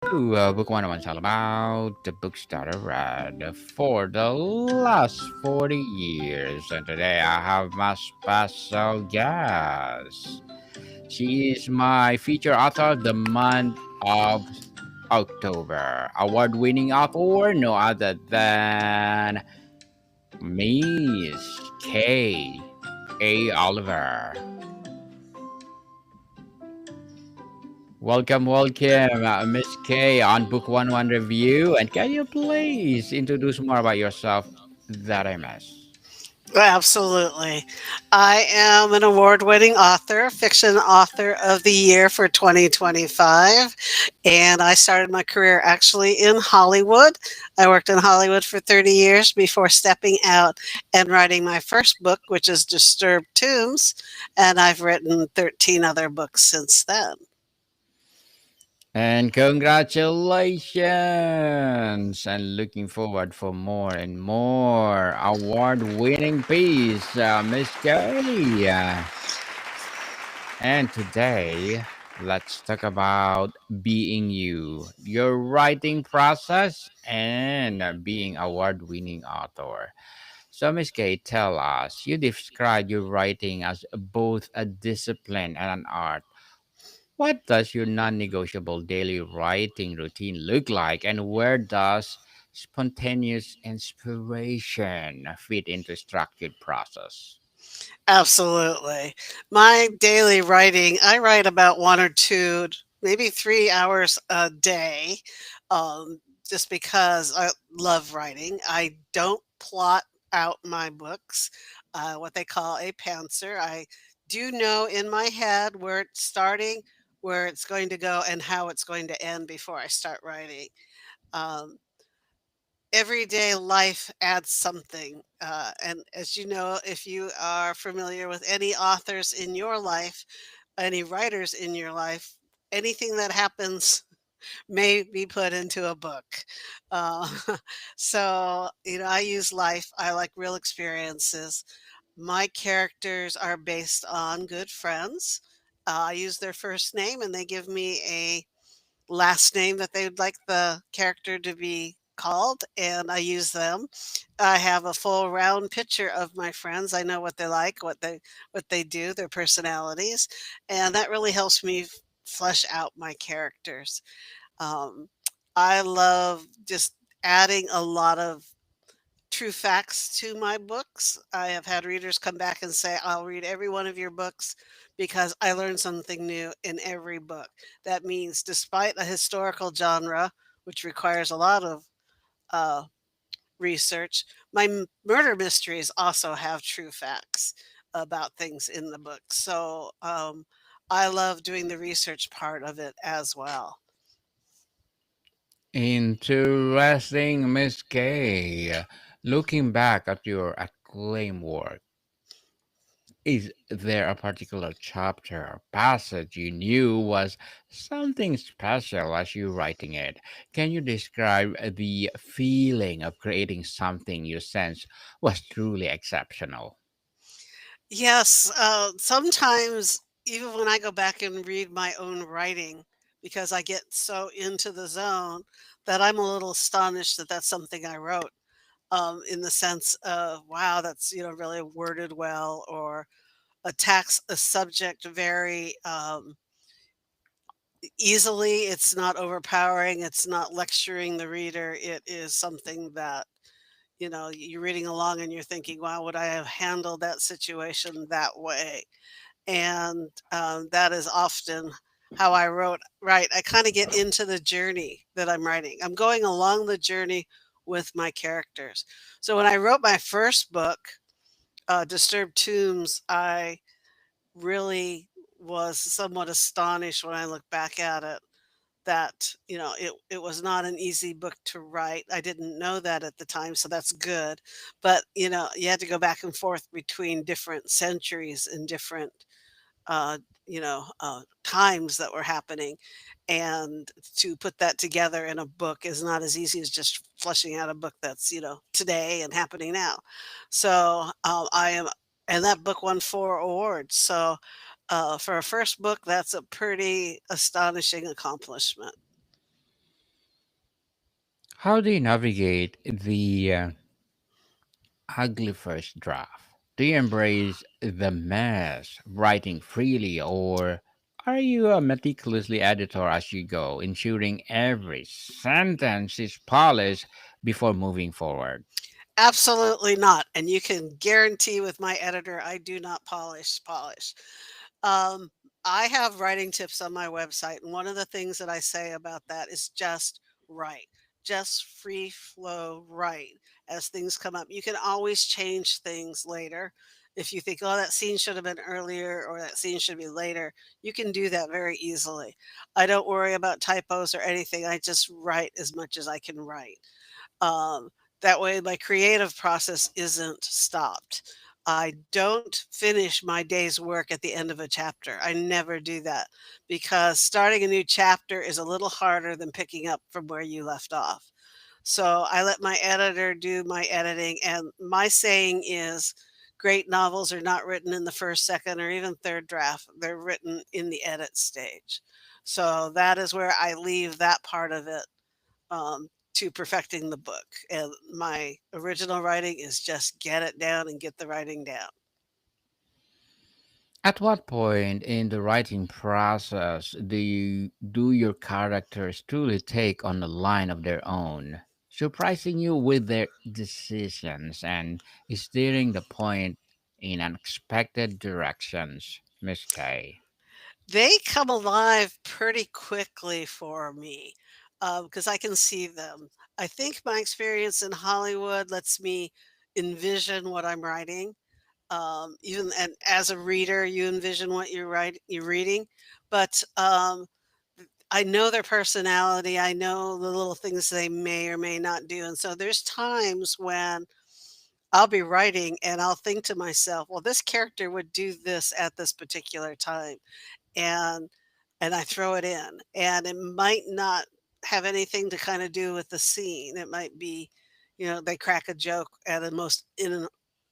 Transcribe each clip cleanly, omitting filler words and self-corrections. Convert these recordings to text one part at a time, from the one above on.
Book 101 is all about the books that I read for the last 40 years. And today I have my special guest. She is my feature author of the month of October. Award winning author, no other than Miss K. A. Oliver. Welcome, Miss K on Book 101 Review. And can you please introduce more about yourself that I missed? Absolutely. I am an award winning author, fiction author of the year for 2025. And I started my career actually in Hollywood. I worked in Hollywood for 30 years before stepping out and writing my first book, which is Disturbed Tombs. And I've written 13 other books since then. And congratulations! And looking forward for more and more award-winning piece, Miss K. And today, let's talk about being you, your writing process, and being award-winning author. So, Miss K, tell us, you describe your writing as both a discipline and an art. What does your non negotiable daily writing routine look like, and where does spontaneous inspiration fit into structured process? Absolutely. My daily writing, I write about 1 or 2, maybe 3 hours a day, just because I love writing. I don't plot out my books, what they call a pantser. I do know in my head where it's starting, where it's going to go, and how it's going to end before I start writing. Um, Everyday life adds something. And as you know, if you are familiar with any authors in your life, any writers in your life, anything that happens may be put into a book. Uh, I use life. I like real experiences. My characters are based on good friends. I use their first name and they give me a last name that they would like the character to be called, and I use them. I have a full round picture of my friends. I know what they like, what they do, their personalities, and that really helps me flesh out my characters. Um, I love just adding a lot of true facts to my books. I have had readers come back and say, I'll read every one of your books because I learned something new in every book. That means, despite a historical genre, which requires a lot of uh, research, my murder mysteries also have true facts about things in the book. I love doing the research part of it as well. Interesting, Miss K. Looking back at your acclaimed work, is there a particular chapter or passage you knew was something special as you writing it? Can you describe the feeling of creating something you sense was truly exceptional? Yes, sometimes even when I go back and read my own writing, because I get so into the zone that I'm a little astonished that that's something I wrote. In the sense of, wow, that's really worded well, or attacks a subject very easily. It's not overpowering. It's not lecturing the reader. It is something that you're reading along and you're thinking, wow, would I have handled that situation that way? And that is often how I write. I kind of get into the journey that I'm writing. I'm going along the journey with my characters. So when I wrote my first book, Disturbed Tombs, I really was somewhat astonished when I look back at it that it was not an easy book to write. I didn't know that at the time, so that's good. But you had to go back and forth between different centuries and different times that were happening. And to put that together in a book is not as easy as just fleshing out a book that's, today and happening now. And that book won 4 awards. So for a first book, that's a pretty astonishing accomplishment. How do you navigate the ugly first draft? Do you embrace the mess, writing freely, or are you a meticulously editor as you go, ensuring every sentence is polished before moving forward? Absolutely not, and you can guarantee with my editor, I do not polish. Um, I have writing tips on my website, and one of the things that I say about that is just write. Just free flow write as things come up. You can always change things later. If you think, oh, that scene should have been earlier or that scene should be later, you can do that very easily. I don't worry about typos or anything. I just write as much as I can write. Um, that way, my creative process isn't stopped. I don't finish my day's work at the end of a chapter. I never do that because starting a new chapter is a little harder than picking up from where you left off. So I let my editor do my editing. And my saying is great novels are not written in the first, second, or even third draft, they're written in the edit stage. So that is where I leave that part of it to perfecting the book. And my original writing is just get it down and get the writing down. At what point in the writing process do your characters truly take on a line of their own, surprising you with their decisions and steering the point in unexpected directions, Miss Kay? They come alive pretty quickly for me because I can see them. I think my experience in Hollywood lets me envision what I'm writing. Even and as a reader, you envision what you're reading, but I know their personality. I know the little things they may or may not do, and so there's times when I'll be writing and I'll think to myself, "Well, this character would do this at this particular time." And I throw it in, and it might not have anything to kinda do with the scene. It might be, they crack a joke at a most in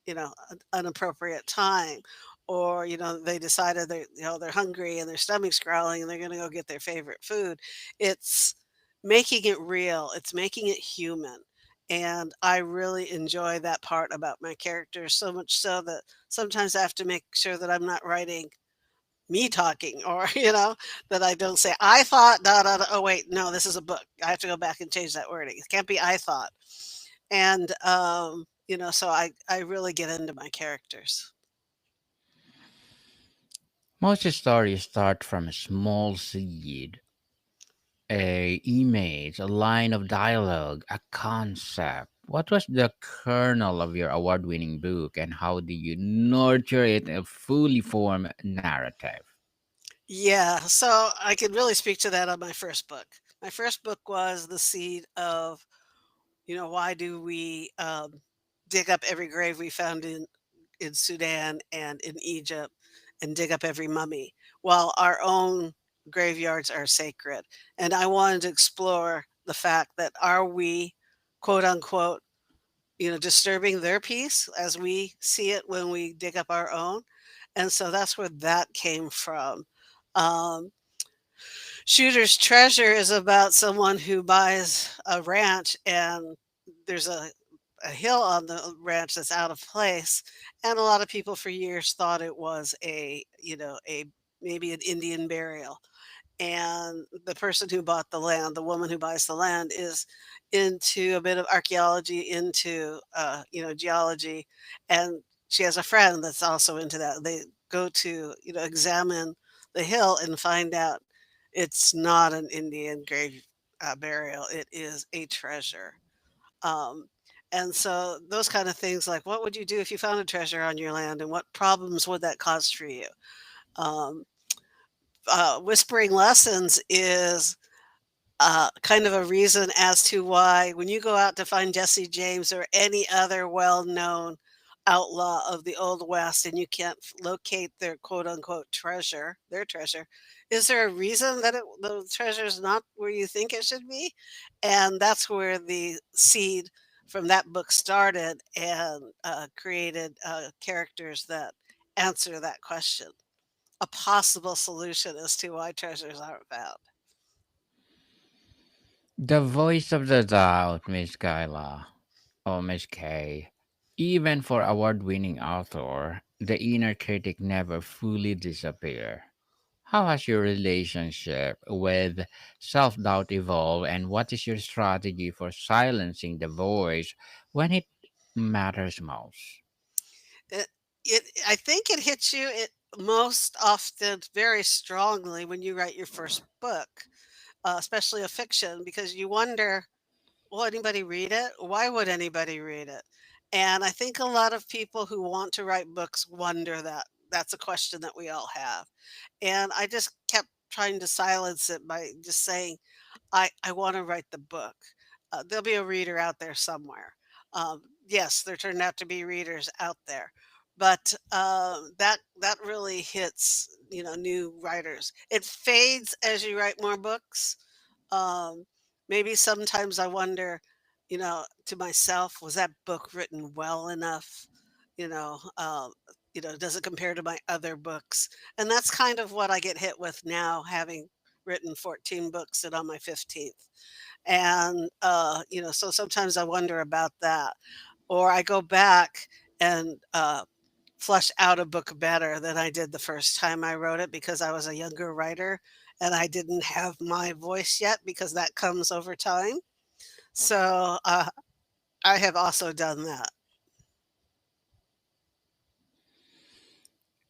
an inappropriate time, or, they decided they're hungry and their stomach's growling and they're gonna go get their favorite food. It's making it real, it's making it human, and I really enjoy that part about my characters, so much so that sometimes I have to make sure that I'm not writing me talking or, that I don't say, "I thought, da, da, da." Oh, wait, no, this is a book. I have to go back and change that wording. It can't be "I thought." And, so I really get into my characters. Most stories start from a small seed, a image, a line of dialogue, a concept. What was the kernel of your award-winning book, and how do you nurture it in a fully formed narrative? Yeah, so I could really speak to that on my first book. My first book was the seed of, why do we, dig up every grave we found in Sudan and in Egypt and dig up every mummy, while our own graveyards are sacred. And I wanted to explore the fact that are we, quote unquote, disturbing their peace as we see it when we dig up our own. And so that's where that came from. Um, Shooter's Treasure is about someone who buys a ranch and there's a hill on the ranch that's out of place, and a lot of people for years thought it was a maybe an Indian burial. And the person who bought the land, the woman who buys the land, is into a bit of archaeology, into geology, and she has a friend that's also into that. They go to examine the hill and find out it's not an Indian grave burial. It is a treasure. Um, and so those kind of things, like what would you do if you found a treasure on your land, and what problems would that cause for you? Um, Whispering Lessons is kind of a reason as to why when you go out to find Jesse James or any other well-known outlaw of the Old West and you can't locate their quote unquote treasure, their treasure, is there a reason that the treasure is not where you think it should be? And that's where the seed from that book started and created characters that answer that question, a possible solution as to why treasures aren't found. The voice of the doubt, Miss Kyla. Oh, Miss K. Even for award-winning author, the inner critic never fully disappear. How has your relationship with self-doubt evolved, and what is your strategy for silencing the voice when it matters most? It I think it hits you it most often very strongly when you write your first book, especially a fiction, because you wonder, will anybody read it? Why would anybody read it? And I think a lot of people who want to write books wonder that. That's a question that we all have. And I just kept trying to silence it by just saying, I wanna write the book. There'll be a reader out there somewhere. Yes, there turned out to be readers out there, but, that really hits, new writers. It fades as you write more books. Um, Maybe sometimes I wonder, to myself, was that book written well enough? You know, um, does it compare to my other books? And that's kind of what I get hit with now, having written 14 books and on my 15th. And so sometimes I wonder about that. Or I go back and flush out a book better than I did the first time I wrote it because I was a younger writer and I didn't have my voice yet because that comes over time. So I have also done that.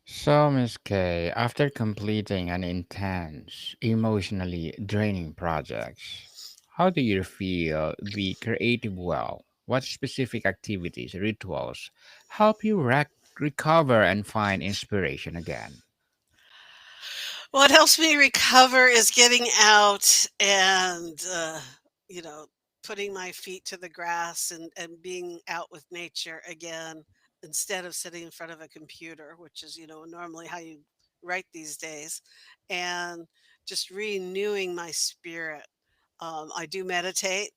So, Miss K, after completing an intense, emotionally draining project, how do you feel the creative well? What specific activities, rituals help you recover and find inspiration again? What helps me recover is getting out and, you know, putting my feet to the grass and being out with nature again instead of sitting in front of a computer, which is, normally how you write these days, and just renewing my spirit. I do meditate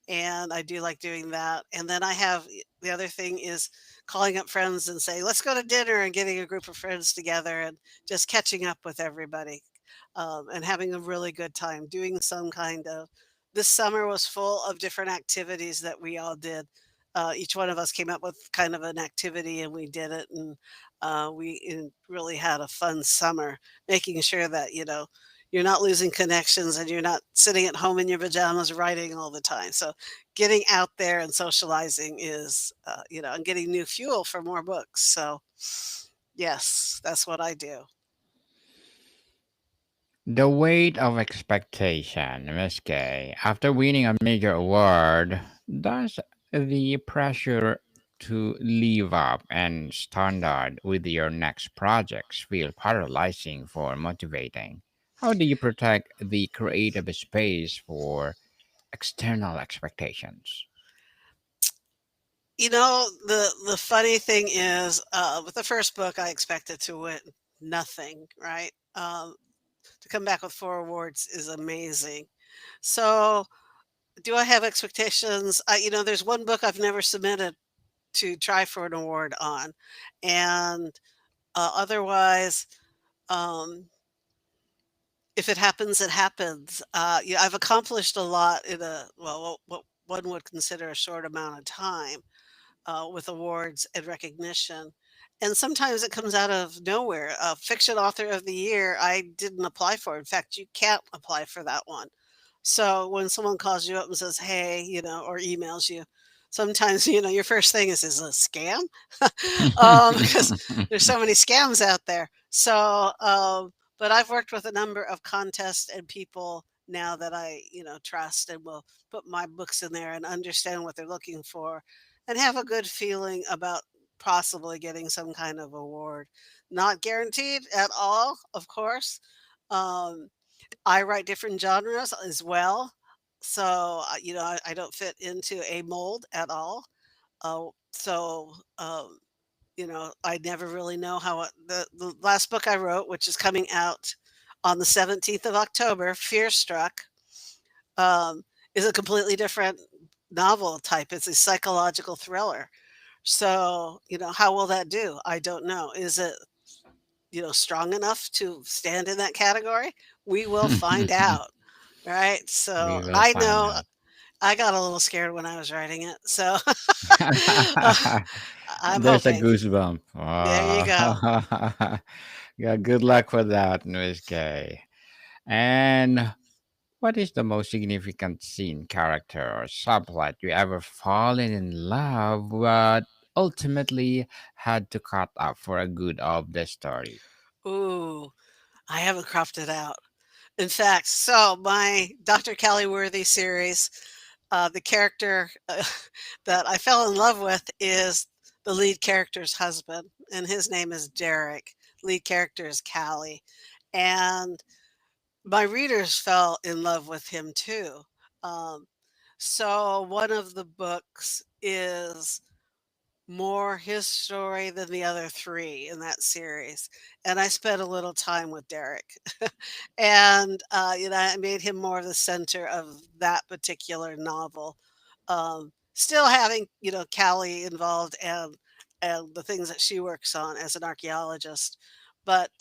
and I do like doing that. And then the other thing is calling up friends and say, let's go to dinner and getting a group of friends together and just catching up with everybody, and having a really good time doing some kind of. This summer was full of different activities that we all did. Each one of us came up with kind of an activity and we did it. And really had a fun summer, making sure that, you're not losing connections and you're not sitting at home in your pajamas writing all the time. So getting out there and socializing is, and getting new fuel for more books. So yes, that's what I do. The weight of expectation, Miss K. After winning a major award, does the pressure to live up and standard with your next projects feel paralyzing for motivating? How do you protect the creative space for external expectations? The funny thing is, with the first book, I expected to win nothing, right? To come back with 4 awards is amazing. So, do I have expectations? There's one book I've never submitted to try for an award on, and, otherwise, um, if it happens, it happens. Yeah, I've accomplished a lot in what one would consider a short amount of time, with awards and recognition. And sometimes it comes out of nowhere. Fiction Author of the Year, I didn't apply for. In fact, you can't apply for that one. So when someone calls you up and says, hey, or emails you, sometimes, your first thing is it a scam? Because there's so many scams out there. So, but I've worked with a number of contests and people now that I, trust and will put my books in there and understand what they're looking for and have a good feeling about possibly getting some kind of award. Not guaranteed at all, of course. Um, I write different genres as well. So, I don't fit into a mold at all. So, I never really know the last book I wrote, which is coming out on the 17th of October, Fear Struck, um, is a completely different novel type. It's a psychological thriller. So, how will that do? I don't know. Is it, strong enough to stand in that category? We will find out. right? So We will I find know out. I got a little scared when I was writing it. So uh, I'm There's a hoping. goosebump. There you go. Yeah, good luck with that, Miss K. And what is the most significant scene, character, or subplot you ever fallen in love but ultimately had to cut up for a good of the story? Ooh, I haven't cropped it out. In fact, so my Dr. Callie Worthy series, the character that I fell in love with is the lead character's husband, and his name is Derek. Lead character is Callie. And my readers fell in love with him too. Um, so one of the books is more his story than the other 3 in that series, and I spent a little time with Derek. And, I made him more of the center of that particular novel. Still having, Callie involved and the things that she works on as an archaeologist, but,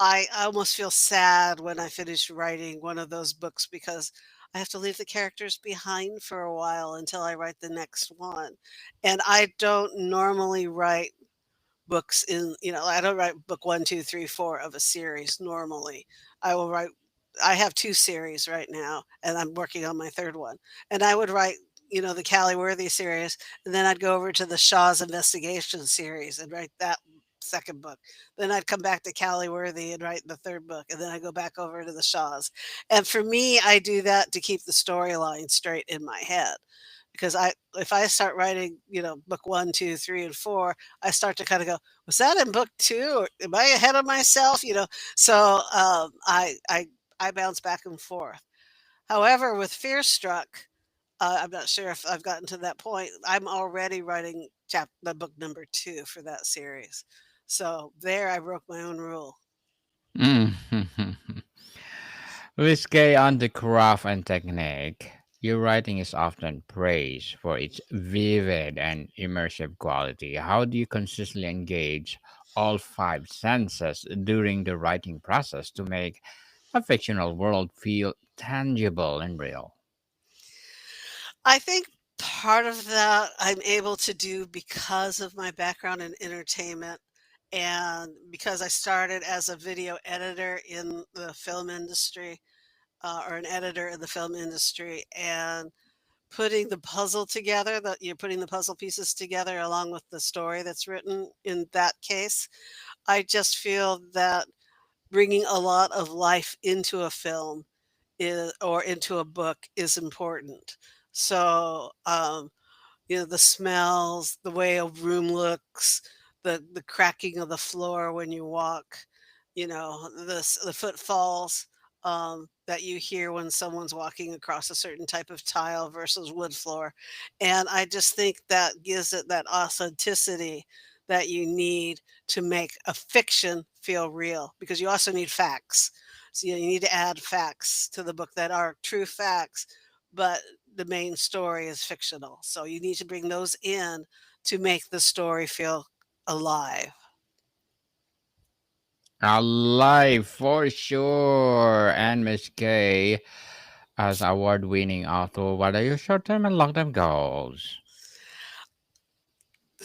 I almost feel sad when I finish writing one of those books because I have to leave the characters behind for a while until I write the next one. And I don't normally write books I don't write book 1, 2, 3, 4 of a series normally. I will write I have 2 series right now, and I'm working on my 3rd one. And I would write, the Callie Worthy series, and then I'd go over to the Shaw's Investigation series and write that 2nd book. Then I'd come back to Callie Worthy and write the 3rd book, and then I go back over to the Shaws. And for me, I do that to keep the storyline straight in my head because I if I start writing, book 1, 2, 3, and 4, I start to kind of go, was that in book 2? Or am I ahead of myself? So I bounce back and forth. However, with Fear Struck, I'm not sure if I've gotten to that point. I'm already writing the book number 2 for that series. So there, I broke my own rule. Mm. Risque on the craft and technique. Your writing is often praised for its vivid and immersive quality. How do you consistently engage all 5 senses during the writing process to make a fictional world feel tangible and real? I think part of that I'm able to do because of my background in entertainment and because I started as a video editor in the film industry, or an editor in the film industry, and putting the puzzle together, that you're putting the puzzle pieces together along with the story that's written in that case. I just feel that bringing a lot of life into a film or into a book is important. So, the smells, the way a room looks, the cracking of the floor when you walk, the footfalls that you hear when someone's walking across a certain type of tile versus wood floor, and I just think that gives it that authenticity that you need to make a fiction feel real because you also need facts. So you need to add facts to the book that are true facts, but the main story is fictional. So you need to bring those in to make the story feel alive. Alive for sure. And Miss K, as award-winning author, what are your short-term and long-term goals?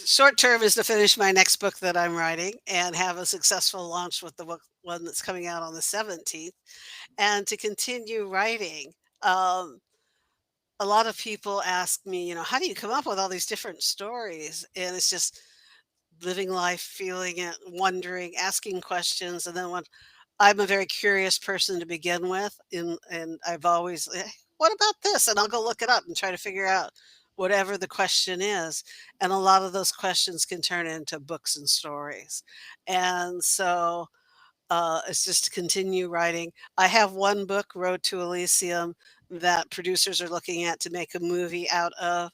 Short term is to finish my next book that I'm writing and have a successful launch with the book one that's coming out on the 17th and to continue writing. Um, a lot of people ask me, how do you come up with all these different stories? And it's just living life, feeling it, wondering, asking questions, and then when I'm a very curious person to begin with, and I've always, what about this? And I'll go look it up and try to figure out whatever the question is. And a lot of those questions can turn into books and stories. And so it's just to continue writing. I have one book, Road to Elysium, that producers are looking at to make a movie out of.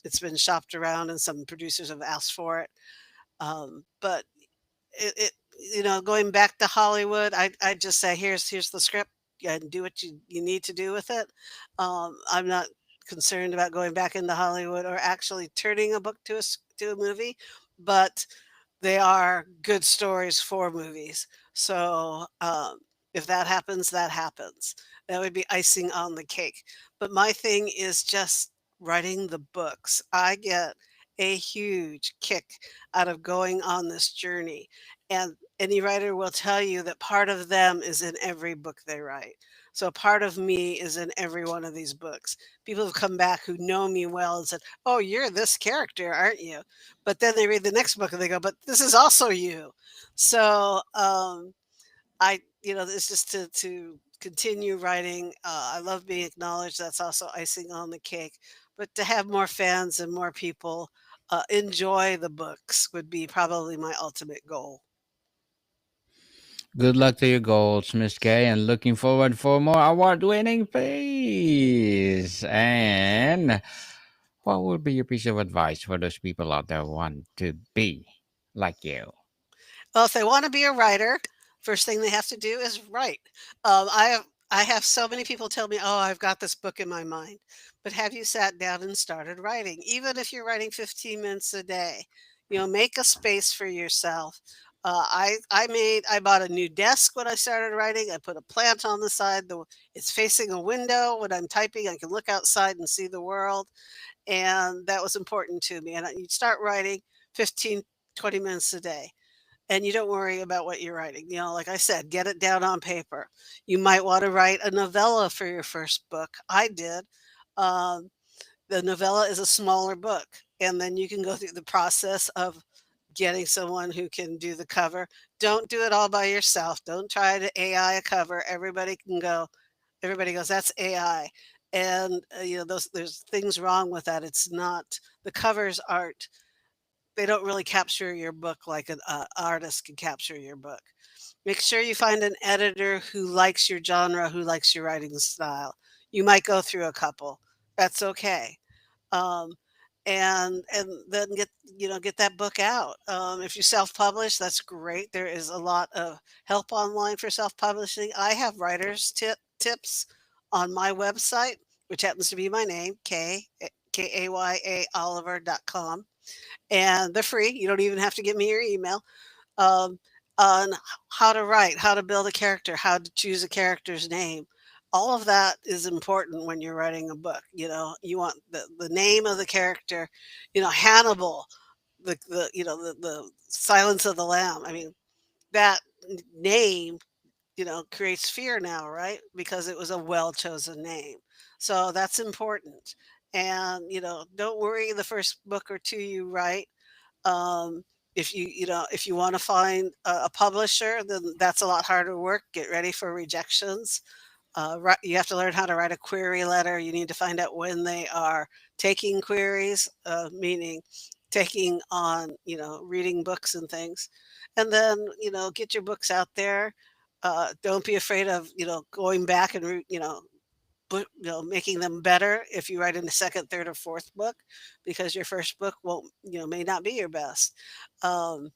It's been shopped around and some producers have asked for it. But it going back to Hollywood, I just say, "Here's the script, and do what you need to do with it." I'm not concerned about going back into Hollywood or actually turning a book to a movie, but they are good stories for movies. So, If that happens, that happens. That would be icing on the cake. But my thing is just writing the books. I get a huge kick out of going on this journey. And any writer will tell you that part of them is in every book they write. So part of me is in every one of these books. People have come back who know me well and said, "Oh, you're this character, aren't you?" But then they read the next book and they go, "But this is also you." So it's just to continue writing. I love being acknowledged. That's also icing on the cake. But to have more fans and more people enjoy the books would be probably my ultimate goal. Good luck to your goals, Miss K, and looking forward for more award-winning piece. And what would be your piece of advice for those people out there who want to be like you? Well, if they want to be a writer, first thing they have to do is write. I have so many people tell me, "Oh, I've got this book in my mind," but have you sat down and started writing? Even if you're writing 15 minutes a day, make a space for yourself. I bought a new desk when I started writing. I put a plant on the side. It's facing a window. When I'm typing, I can look outside and see the world, and that was important to me. And you start writing 15, 20 minutes a day and you don't worry about what you're writing. Like I said, get it down on paper. You might want to write a novella for your first book. I did. Um, the novella is a smaller book, and then you can go through the process of getting someone who can do the cover. Don't do it all by yourself. Don't try to AI a cover. Everybody goes, that's AI. And there's things wrong with that. It's not the covers aren't they don't really capture your book like an artist can capture your book. Make sure you find an editor who likes your genre, who likes your writing style. You might go through a couple. That's okay. Um, and then get that book out. If you self-publish, that's great. There is a lot of help online for self-publishing. I have writers tips on my website, which happens to be my name, Kaya Oliver.com, and they're free. You don't even have to give me your email. Um, on how to write, how to build a character, how to choose a character's name. All of that is important when you're writing a book. You want the name of the character. Hannibal, the Silence of the Lamb. I mean, that name creates fear now, right? Because it was a well chosen name. So that's important. And don't worry the first book or two you write. um, if you want to find a publisher, then that's a lot harder work. Get ready for rejections. You have to learn how to write a query letter. You need to find out when they are taking queries, meaning taking on, reading books and things. And then, get your books out there. Don't be afraid of, going back and, making them better if you write in the second, third, or fourth book, because your first book won't, may not be your best. Um,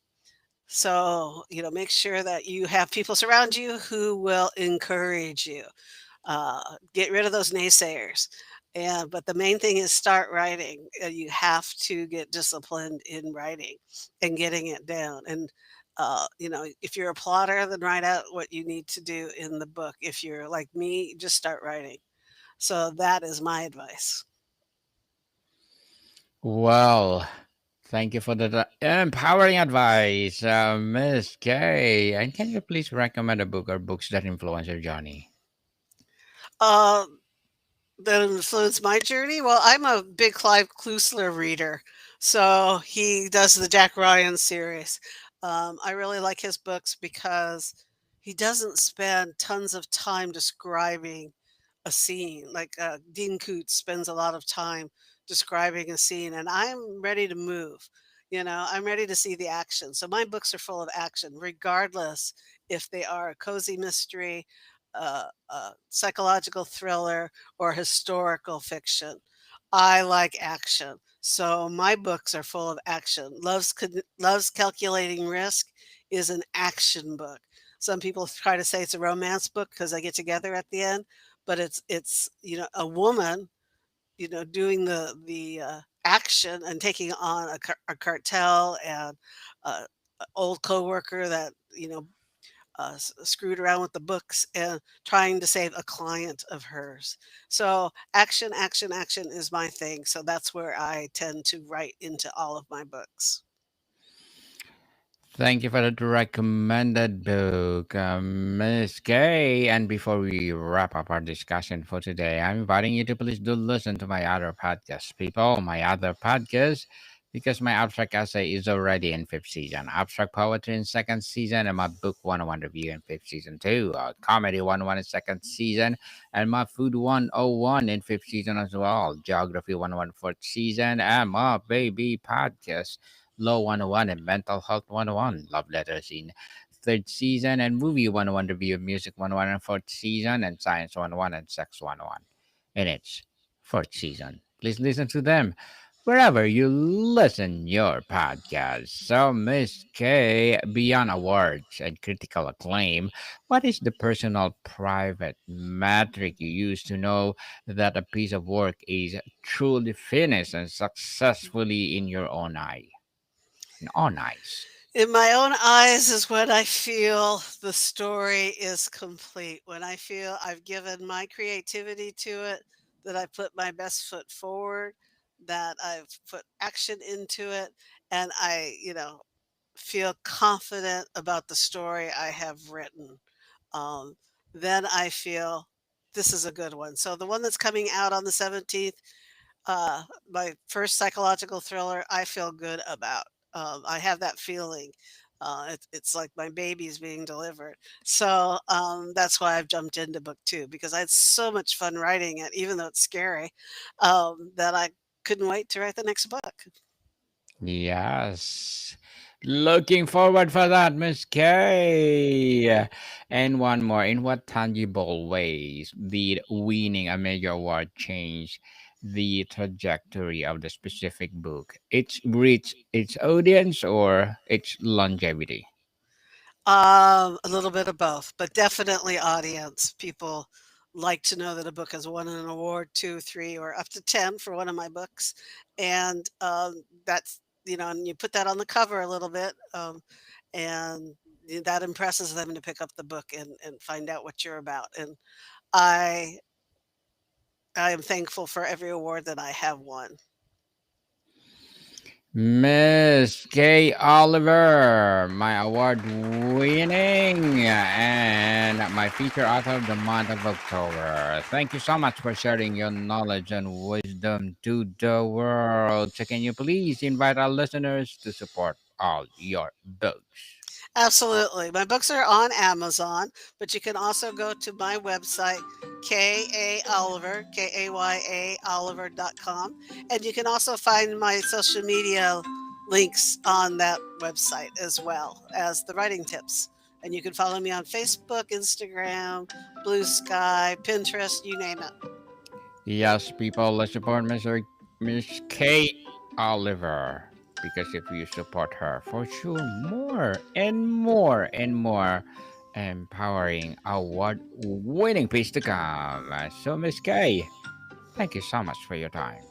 so, make sure that you have people surround you who will encourage you. Get rid of those naysayers. But the main thing is start writing. You have to get disciplined in writing and getting it down. And if you're a plotter, then write out what you need to do in the book. If you're like me, just start writing. So that is my advice. Well, thank you for the empowering advice, Miss K. And can you please recommend a book or books that influence your journey? Uh, that influenced my journey? Well, I'm a big Clive Clusler reader, so he does the Jack Ryan series. I really like his books because he doesn't spend tons of time describing a scene. Like Dean Koontz spends a lot of time describing a scene, and I'm ready to move. I'm ready to see the action. So my books are full of action, regardless if they are a cozy mystery, a psychological thriller, or historical fiction. I like action. So my books are full of action. Love's Calculating Risk is an action book. Some people try to say it's a romance book because they get together at the end, but it's a woman doing the action and taking on a cartel and a old coworker that screwed around with the books and trying to save a client of hers. So action, action, action is my thing. So that's where I tend to write into all of my books. Thank you for the recommended book, Miss Kay. And before we wrap up our discussion for today, I'm inviting you to please do listen to my other podcast, people. My other podcast, because my abstract essay is already in fifth season, abstract poetry in second season, and my book 101 review in fifth season too. Comedy 101 in second season, and my food 101 in fifth season as well. Geography 101 fourth season, and my baby podcast. Law 101 and Mental Health 101, Love Letters in third season, and Movie 101 Review of Music 101 and fourth season, and Science 101 and Sex 101 in its fourth season. Please listen to them wherever you listen your podcast. So, Miss K, beyond awards and critical acclaim, what is the personal private metric you use to know that a piece of work is truly finished and successfully in your own eye? In own eyes. In my own eyes is when I feel the story is complete, when I feel I've given my creativity to it, that I put my best foot forward, that I've put action into it, and I feel confident about the story I have written. Um, then I feel this is a good one. So the one that's coming out on the 17th, my first psychological thriller, I feel good about. I have that feeling. It's like my baby's being delivered. So that's why I've jumped into book two because I had so much fun writing it, even though it's scary, that I couldn't wait to write the next book. Yes. Looking forward for that, Miss Kay. And one more. In what tangible ways did winning a major award change the trajectory of the specific book? Its reach, its audience, or its longevity? A little bit of both, but definitely audience. People like to know that a book has won an award, 2, 3, or up to 10 for one of my books, and, and you put that on the cover a little bit, and that impresses them to pick up the book and find out what you're about, and I I am thankful for every award that I have won. Miss Kay Oliver, my award winning and my feature author of the month of October. Thank you so much for sharing your knowledge and wisdom to the world. So, can you please invite our listeners to support all your books? Absolutely. My books are on Amazon, but you can also go to my website, K.A. Oliver, Kaya Oliver.com. And you can also find my social media links on that website as well as the writing tips. And you can follow me on Facebook, Instagram, Blue Sky, Pinterest, you name it. Yes, people, let's support Miss Kay Oliver. Because if you support her, for sure, more and more and more empowering award winning piece to come. So, Miss Kay, thank you so much for your time.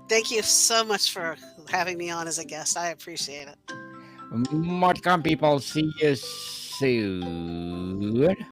Thank you so much for having me on as a guest. I appreciate it. More to come, people. See you soon.